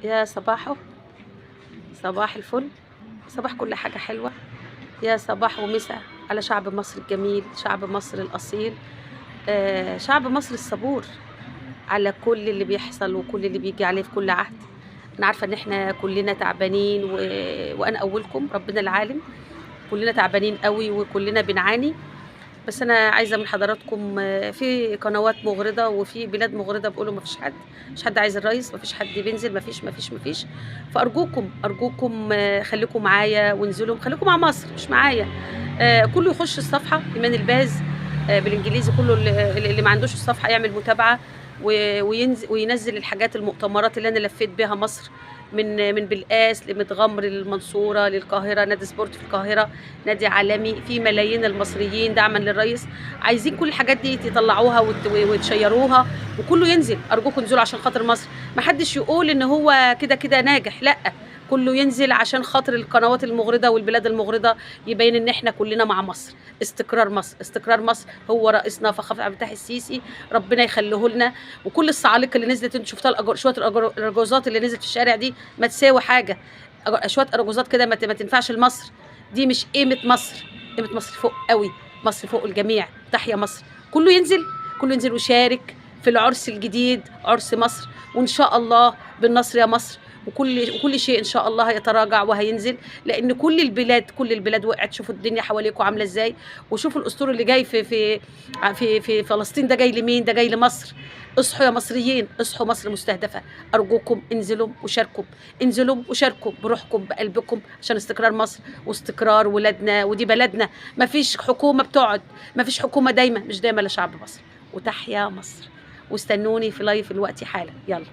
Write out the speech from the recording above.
يا صباحو، صباح الفل، صباح كل حاجة حلوة. يا صباح ومساء على شعب مصر الجميل، شعب مصر الأصيل، شعب مصر الصبور على كل اللي بيحصل وكل اللي بيجي عليه في كل عهد. أنا عارفة إن إحنا كلنا تعبانين وأنا أولكم، ربنا العالم. كلنا تعبانين قوي وكلنا بنعاني. بس أنا عايزة من حضراتكم، في قنوات مغرضة وفي بلاد مغرضة بيقولوا ما فيش حد، مش حد عايز الرئيس، ما فيش حد بينزل، ما فيش. فأرجوكم أرجوكم، خليكم معايا وانزلوا، خليكم مع مصر مش معايا. كله يخش الصفحة إيمان الباز بالإنجليزي، كله اللي ما عندوش الصفحة يعمل متابعة وينزل الحاجات، المؤتمرات اللي أنا لفيت بيها مصر، من بالقاس لمتغمر للمنصورة للقاهرة، نادي سبورت في القاهرة، نادي عالمي، في ملايين المصريين دعما للرئيس. عايزين كل الحاجات دي تطلعوها وتشيروها وكله ينزل. ارجوكم انزلوا عشان خاطر مصر. ما حدش يقول ان هو كده كده ناجح، لا، كله ينزل عشان خاطر القنوات المغرضه والبلاد المغرضه، يبين ان احنا كلنا مع مصر. استقرار مصر، استقرار مصر هو رئيسنا فخامه عبد الفتاح السيسي، ربنا يخليه لنا. وكل الصعالقه اللي نزلت انتوا شفتها، شويه الارجوزات اللي نزلت في الشارع دي ما تساوي حاجه. شويه ارجوزات كده ما تنفعش لمصر. دي مش قيمه مصر. قيمه مصر فوق قوي، مصر فوق الجميع. تحيا مصر. كله ينزل، كله ينزل ويشارك في العرس الجديد، عرس مصر، وان شاء الله بالنصر يا مصر. وكل شيء ان شاء الله هيتراجع وهينزل، لان كل البلاد وقعت. شوفوا الدنيا حواليكم عامله ازاي، وشوفوا الاسطول اللي جاي في فلسطين، ده جاي لمين؟ ده جاي لمصر. اصحوا يا مصريين، اصحوا، مصر مستهدفه. ارجوكم انزلوا وشاركوا، انزلوا وشاركوا بروحكم بقلبكم عشان استقرار مصر واستقرار ولادنا، ودي بلدنا. ما فيش حكومه بتقعد، ما فيش حكومه دايمه، مش دايمه لشعب مصر. وتحيا مصر. واستنوني في لايف الوقت حالا، يلا.